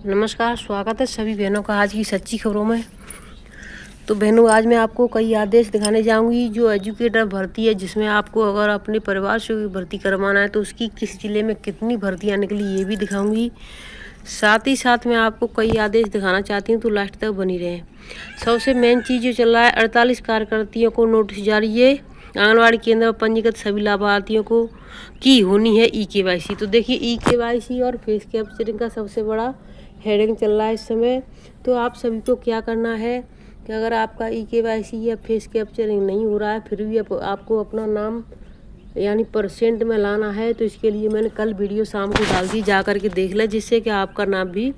नमस्कार, स्वागत है सभी बहनों का आज की सच्ची खबरों में। तो बहनों, आज मैं आपको कई आदेश दिखाने जाऊंगी जो एजुकेटर भर्ती है, जिसमें आपको अगर अपने परिवार से भर्ती करवाना है तो उसकी किस ज़िले में कितनी भर्तियां निकली ये भी दिखाऊंगी। साथ ही साथ मैं आपको कई आदेश दिखाना चाहती हूँ, तो लास्ट तक बनी रहें। सबसे मेन चीज़ जो चल रहा है, 48 कार्यकर्तियों को नोटिस जारी है। आंगनबाड़ी केंद्र में पंजीकृत सभी लाभार्थियों को की होनी है ई-केवाईसी। तो देखिए, ई-केवाईसी और फेस कैप्चरिंग का सबसे बड़ा हेडिंग चल रहा है इस समय। तो आप सभी को क्या करना है कि अगर आपका ई-केवाईसी या फेस कैप्चरिंग नहीं हो रहा है, फिर भी आपको अपना नाम यानी परसेंट में लाना है, तो इसके लिए मैंने कल वीडियो शाम को डाल दी, जा कर के देख लें, जिससे कि आपका नाम भी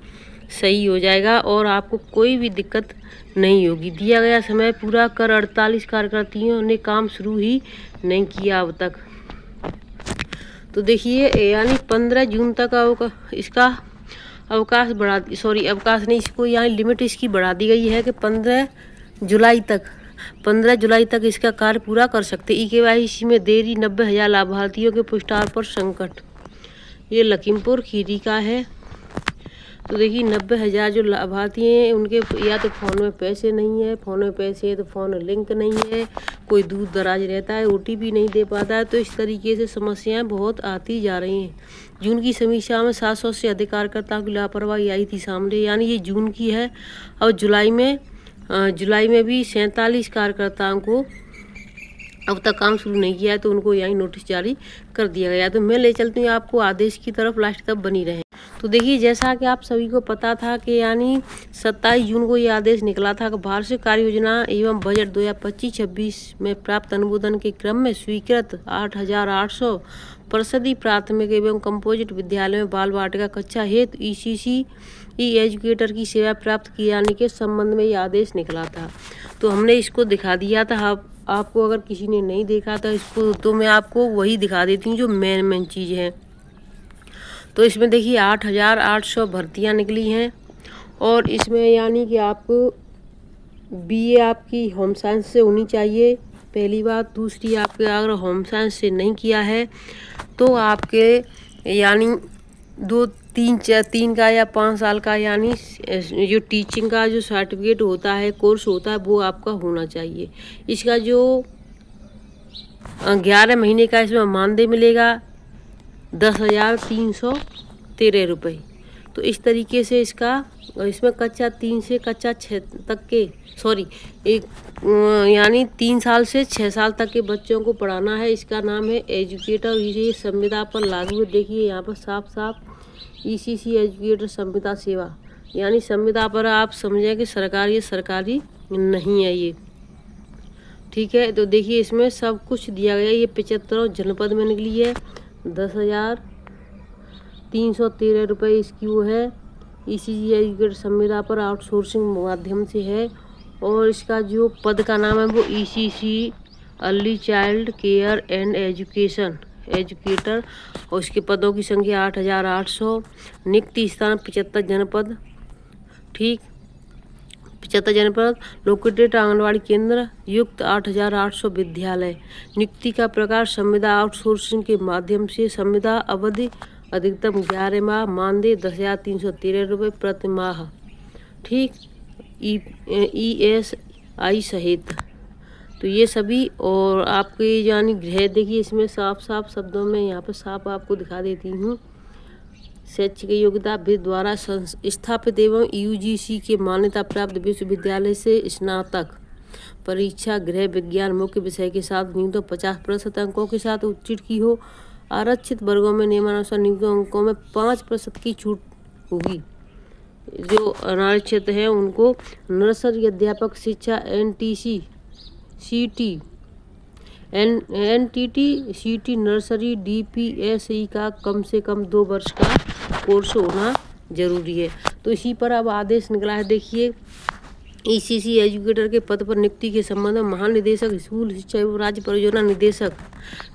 सही हो जाएगा और आपको कोई भी दिक्कत नहीं होगी। दिया गया समय पूरा कर 48 कार्यकर्तियों ने काम शुरू ही नहीं किया अब तक। तो देखिए, यानी 15 जून तक इसका अवकाश अवकाश नहीं, इसको यहाँ लिमिट इसकी बढ़ा दी गई है कि 15 जुलाई तक इसका कार्य पूरा कर सकते। ई-केवाईसी में देरी, 90,000 लाभार्थियों के पुष्टार पर संकट। ये लखीमपुर खीरी का है। तो देखिए, 90,000 जो लाभार्थी हैं उनके या तो फ़ोन में पैसे नहीं है, फ़ोन में पैसे है तो फ़ोन लिंक नहीं है, कोई दूर दराज रहता है, OTP नहीं दे पाता है। तो इस तरीके से समस्याएं बहुत आती जा रही हैं। जून की समीक्षा में 700 से अधिक कार्यकर्ताओं की लापरवाही आई थी सामने, यानी ये जून की है। और जुलाई में भी 47 कार्यकर्ताओं को अब तक काम शुरू नहीं किया है, तो उनको यही नोटिस जारी कर दिया गया। तो मैं ले चलती हूँ आपको आदेश की तरफ, लास्ट तक बनी रहे। तो देखिए, जैसा कि आप सभी को पता था कि यानी 27 जून को ये आदेश निकला था कि वार्षिक कार्य योजना एवं बजट 2025-26 में प्राप्त अनुमोदन के क्रम में स्वीकृत 8,800 परिषदीय प्राथमिक एवं कंपोजिट विद्यालय में बाल वाटिका कक्षा हेतु ECC एजुकेटर की सेवा प्राप्त किए जाने के संबंध में ये आदेश निकला था। तो हमने इसको दिखा दिया था। आपको अगर किसी ने नहीं देखा था इसको, तो मैं आपको वही दिखा देती हूँ जो मेन चीज़ है। तो इसमें देखिए 8,800 भर्तियाँ निकली हैं और इसमें यानी कि आपको BA आपकी होम साइंस से होनी चाहिए, पहली बात। दूसरी, आपके अगर होम साइंस से नहीं किया है तो आपके यानी 3 का या 5 साल का यानी जो टीचिंग का जो सर्टिफिकेट होता है, कोर्स होता है, वो आपका होना चाहिए। इसका जो 11 महीने का इसमें मानदेय मिलेगा 10,313 रुपये। तो इस तरीके से इसमें कक्षा 3 से कक्षा 6 तक के यानी 3 साल से 6 साल तक के बच्चों को पढ़ाना है। इसका नाम है एजुकेटर। ये संविदा पर लागू है। देखिए यहाँ पर साफ ECC एजुकेटर संविदा सेवा, यानी संविदा पर आप समझें कि सरकारी नहीं है ये, ठीक है। तो देखिए, इसमें सब कुछ दिया गया। ये 75 जनपद में निकली है। 10,313 रुपये इसकी वो है। ECC एजुकेटर संविदा पर आउटसोर्सिंग माध्यम से है और इसका जो पद का नाम है वो ECC early child care and education educator, और इसके पदों की संख्या 8,800। नियुक्ति स्थान 75 जनपद, ठीक, 75 जनपद। लोकेटेड आंगनबाड़ी केंद्र, युक्त 8,800 विद्यालय। नियुक्ति का प्रकार संविदा आउटसोर्सिंग के माध्यम से। संविदा अवधि अधिकतम 11 माह। मानदेय 10,313 रुपये प्रति माह, ठीक, ESI सहित। तो ये सभी और आपके यानी गृह, देखिए इसमें साफ शब्दों में यहाँ पर साफ आपको दिखा देती हूँ। शैक्षिक योग्यता विद द्वारा स्थापित एवं UGC के मान्यता प्राप्त विश्वविद्यालय से स्नातक परीक्षा गृह विज्ञान मुख्य विषय के साथ न्यूनतम 50% अंकों के साथ उत्तीर्ण की हो। आरक्षित वर्गों में नियमानुसार न्यूनतम अंकों में 5% की छूट होगी। जो अनारक्षित है उनको नर्सरी अध्यापक शिक्षा NTT नर्सरी DPSE का कम से कम 2 वर्ष का कोर्स होना जरूरी है। तो इसी पर अब आदेश निकला है। देखिए, ECC एजुकेटर के पद पर नियुक्ति के संबंध में महानिदेशक स्कूल शिक्षा एवं राज्य परियोजना निदेशक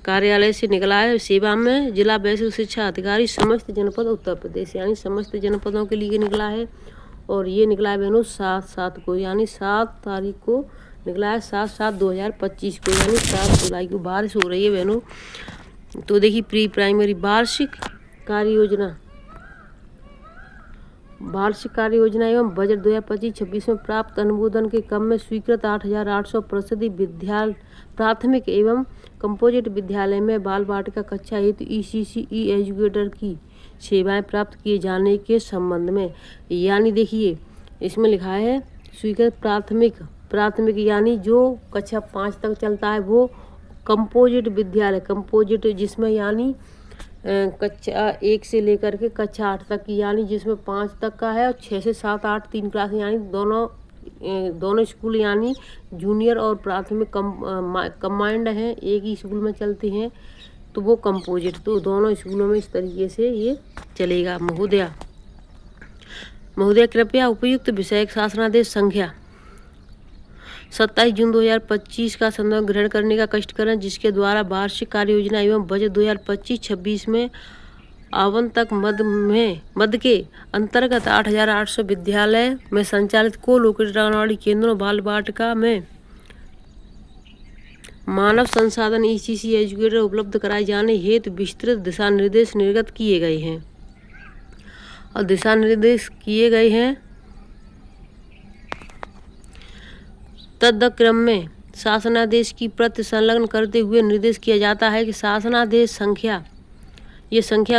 कार्यालय से निकला है। सेवा में जिला बेसिक शिक्षा अधिकारी समस्त जनपद उत्तर प्रदेश, यानी समस्त जनपदों के लिए निकला है। और ये निकला है बहनों 7/7 को, यानी 7 तारीख को निकला है, 7/7/2025 को, यानी 7 जुलाई को। बारिश हो रही है बहनों। तो देखिए, प्री प्राइमरी वार्षिक कार्य योजना वार्षिक कार्य योजना एवं बजट 2025-26 में प्राप्त अनुमोदन के क्रम में स्वीकृत 8,800 प्रसिद्ध विद्यालय प्राथमिक एवं कंपोजिट विद्यालय में बाल वाटिका कक्षा हेतु ECC ई एजुकेटर की सेवाएं प्राप्त किए जाने के संबंध में, यानी देखिए इसमें लिखा है स्वीकृत प्राथमिक यानी जो कक्षा 5 तक चलता है वो कंपोजिट विद्यालय, कंपोजिट जिसमें यानी कक्षा 1 से लेकर के कक्षा 8 तक की, यानी जिसमें 5 तक का है और 6 से 7 8 3 क्लास, यानी दोनों स्कूल यानी जूनियर और प्राथमिक कंबाइंड हैं, एक ही स्कूल में चलते हैं, तो वो कंपोजिट, तो दोनों स्कूलों में इस तरीके से ये चलेगा। महोदय कृपया उपयुक्त विषयक शासनादेश संख्या 27 जून 2025 का संदर्भ ग्रहण करने का कष्ट करें, जिसके द्वारा वार्षिक कार्य योजना एवं बजट 2025-26 में आवंटक मद के अंतर्गत 8,800 विद्यालय में संचालित को लोकेटेड आंगनवाड़ी केंद्रों बाल वाटिका में मानव संसाधन ECC एजुकेटर उपलब्ध कराए जाने हेतु विस्तृत दिशा निर्देश निर्गत किए गए हैं और दिशा निर्देश किए गए हैं। तदक्रम में शासनादेश की प्रति संलग्न करते हुए निर्देश किया जाता है कि शासनादेश संख्या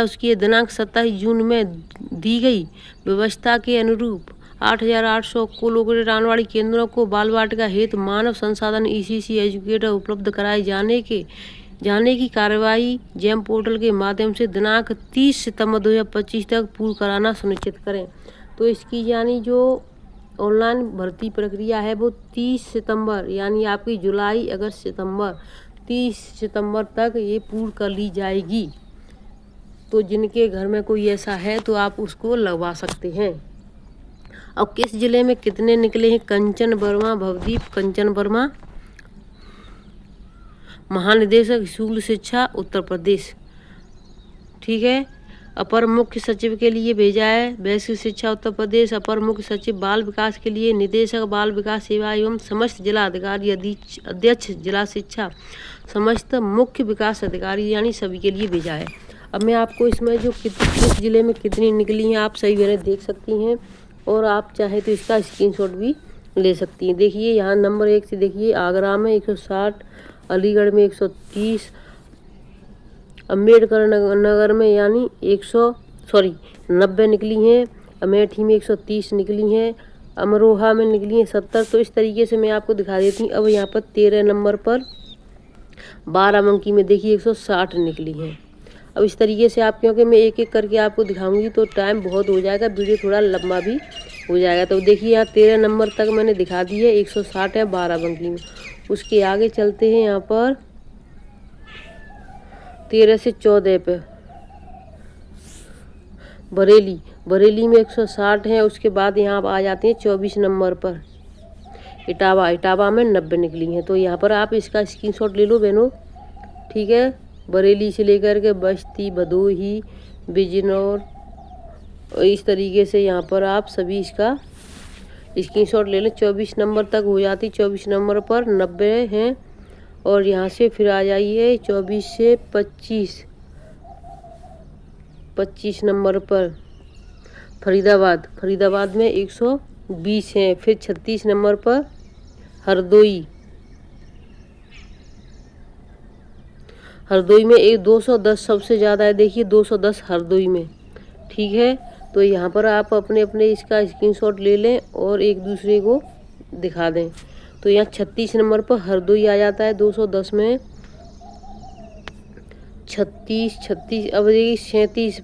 उसकी दिनांक 27 जून में दी गई व्यवस्था के अनुरूप 8,800 को लोकेटेड आंगनवाड़ी केंद्रों को बाल वाटिका हेतु मानव संसाधन ECC एजुकेटर उपलब्ध कराए जाने की कार्रवाई जेम पोर्टल के माध्यम से दिनांक 30 सितंबर 2025 तक पूर्ण कराना सुनिश्चित करें। तो इसकी यानी जो ऑनलाइन भर्ती प्रक्रिया है वो 30 सितंबर यानी आपकी जुलाई अगस्त सितंबर 30 सितंबर तक ये पूर्ण कर ली जाएगी। तो जिनके घर में कोई ऐसा है तो आप उसको लगवा सकते हैं। अब किस जिले में कितने निकले हैं? कंचन वर्मा महानिदेशक स्कूल शिक्षा उत्तर प्रदेश, ठीक है। अपर मुख्य सचिव के लिए भेजा है वैश्विक शिक्षा उत्तर प्रदेश। अपर मुख्य सचिव बाल विकास के लिए निदेशक बाल विकास सेवा एवं समस्त जिला अधिकारी अध्यक्ष जिला शिक्षा समस्त मुख्य विकास अधिकारी यानी सभी के लिए भेजा है। अब मैं आपको इसमें जो किस जिले में कितनी निकली हैं आप सही मैंने देख सकती हैं और आप चाहे तो इसका स्क्रीनशॉट भी ले सकती हैं। देखिए यहाँ नंबर 1 से देखिए आगरा में 160, अलीगढ़ में 130, अम्बेडकर नगर में यानी 90 निकली हैं, अमेठी में 130 निकली हैं, अमरोहा में निकली हैं 70। तो इस तरीके से मैं आपको दिखा देती हूँ। अब यहाँ पर 13 नंबर पर बाराबंकी में देखिए 160 निकली हैं। अब इस तरीके से आप, क्योंकि मैं एक एक करके आपको दिखाऊंगी तो टाइम बहुत हो जाएगा, वीडियो थोड़ा लंबा भी हो जाएगा। तो देखिए यहाँ 13 नंबर तक मैंने दिखा दी है, 160 है बाराबंकी में। उसके आगे चलते हैं यहाँ पर 13 से 14 पे बरेली में 160 है। उसके बाद यहाँ आ जाते हैं 24 नंबर पर इटावा में 90 निकली हैं। तो यहाँ पर आप इसका स्क्रीनशॉट ले लो बहनों, ठीक है। बरेली से लेकर के बस्ती, भदोही, बिजनौर, इस तरीके से यहाँ पर आप सभी इसका स्क्रीनशॉट ले लें। 24 नंबर तक हो जाती, 24 नंबर पर 90 हैं। और यहाँ से फिर आ जाइए 24 से 25 नंबर पर फरीदाबाद में 120 हैं। फिर 36 नंबर पर हरदोई में 210 सबसे ज़्यादा है। देखिए 210 हरदोई में, ठीक है। तो यहाँ पर आप अपने इसका स्क्रीनशॉट ले लें और एक दूसरे को दिखा दें। तो यहाँ 36 नंबर पर हरदोई आ जाता है 210 में, 36। अब देखिए 37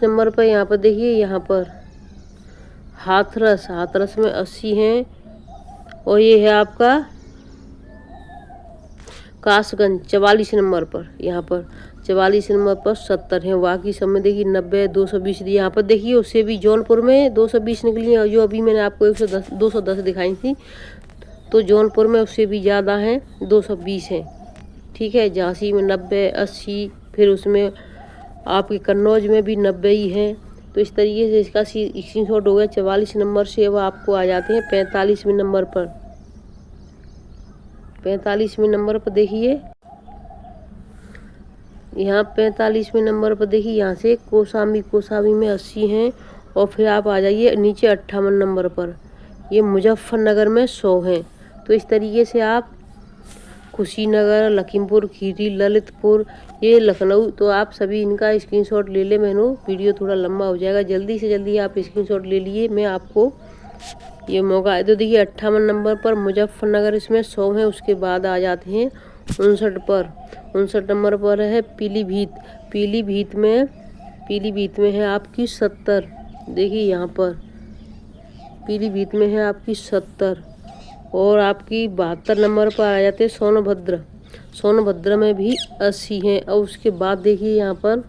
नंबर पर यहाँ पर देखिए, यहाँ पर हाथरस में 80 हैं। और ये है आपका कासगंज 44 नंबर पर, यहाँ पर 44 नंबर पर 70 हैं। बाकी सब में देखिए 90, 220 दी। यहाँ पर देखिए उससे भी जौनपुर में 220 निकली हैं, जो अभी मैंने आपको 210 दिखाई थी। तो जौनपुर में उससे भी ज़्यादा हैं, 220 हैं, ठीक है। झांसी में 90, 80, फिर उसमें आपके कन्नौज में भी 90 ही हैं। तो इस तरीके से इसका स्क्रीनशॉट हो गया 44 नंबर से। अब आपको आ जाते हैं 45वें नंबर पर। 45वें नंबर पर देखिए यहाँ 45वें नंबर पर देखिए, यहाँ से कोसामी में 80 हैं। और फिर आप आ जाइए नीचे 58 नंबर पर, ये मुजफ्फरनगर में 100 हैं। तो इस तरीके से आप कुशीनगर, लखीमपुर खीरी, ललितपुर, ये लखनऊ, तो आप सभी इनका स्क्रीनशॉट ले ले। मैंने वीडियो थोड़ा लंबा हो जाएगा, जल्दी से जल्दी आप स्क्रीनशॉट ले लिए, मैं आपको ये मौका है। तो देखिए 58 नंबर पर मुजफ्फरनगर, इसमें 100 हैं। उसके बाद आ जाते हैं 59 पर। 59 नंबर पर है पीलीभीत। पीलीभीत में है आपकी 70। देखिए यहाँ पर पीलीभीत में है आपकी 70। और आपकी 72 नंबर पर आ जाते हैं सोनभद्र। सोनभद्र में भी 80 हैं। और उसके बाद देखिए यहाँ पर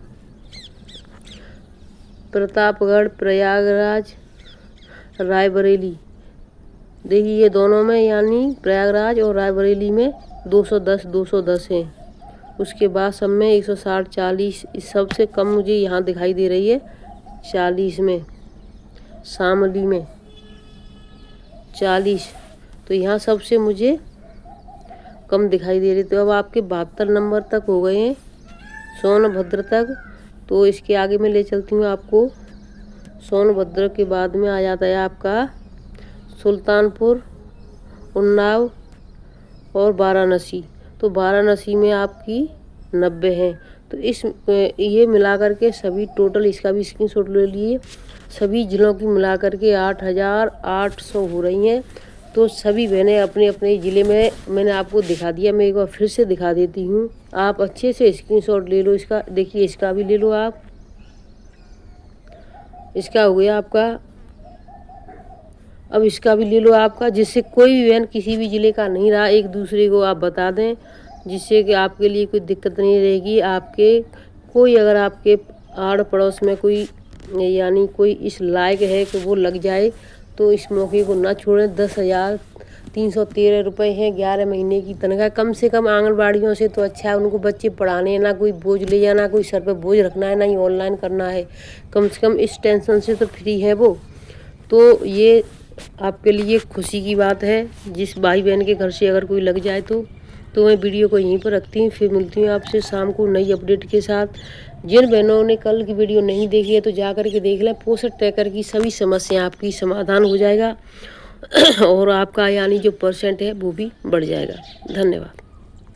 प्रतापगढ़, प्रयागराज, रायबरेली, देखिए ये दोनों में, यानी प्रयागराज और रायबरेली में 210 हैं। उसके बाद सब में 160, 40, इस सबसे कम मुझे यहाँ दिखाई दे रही है 40 में, शामली में 40, तो यहाँ सबसे मुझे कम दिखाई दे रही। तो अब आपके 72 नंबर तक हो गए हैं, सोनभद्र तक। तो इसके आगे मैं ले चलती हूँ आपको। सोनभद्र के बाद में आ जाता है आपका सुल्तानपुर, उन्नाव और वाराणसी। तो वाराणसी में आपकी 90 हैं। तो ये मिलाकर के सभी टोटल, इसका भी स्क्रीनशॉट ले लिए, सभी जिलों की मिलाकर के 8800 हो रही हैं। तो सभी बहनें अपने अपने ज़िले में, मैंने आपको दिखा दिया, मैं एक बार फिर से दिखा देती हूँ। आप अच्छे से स्क्रीनशॉट ले लो इसका। देखिए इसका भी ले लो आप, इसका हो गया आपका। अब इसका भी ले लो आपका, जिससे कोई भी बहन किसी भी ज़िले का नहीं रहा, एक दूसरे को आप बता दें, जिससे कि आपके लिए कोई दिक्कत नहीं रहेगी। आपके कोई अगर आपके आड़ पड़ोस में कोई, यानी कोई इस लायक है कि वो लग जाए, तो इस मौके को ना छोड़ें। 10,313 रुपये हैं 11 महीने की तनख्वाह। कम से कम आंगनबाड़ियों से तो अच्छा है, उनको बच्चे पढ़ाने हैं, ना कोई बोझ ले जाना, कोई सर पे बोझ रखना है, ना ही ऑनलाइन करना है। कम से कम इस टेंशन से तो फ्री है वो। तो ये आपके लिए खुशी की बात है, जिस भाई बहन के घर से अगर कोई लग जाए तो मैं वीडियो को यहीं पर रखती हूँ। फिर मिलती हूँ आपसे शाम को नई अपडेट के साथ। जिन बहनों ने कल की वीडियो नहीं देखी है तो जा कर के देख लें। पोषण ट्रैकर की सभी समस्या आपकी समाधान हो जाएगा और आपका यानी जो % है वो भी बढ़ जाएगा। धन्यवाद।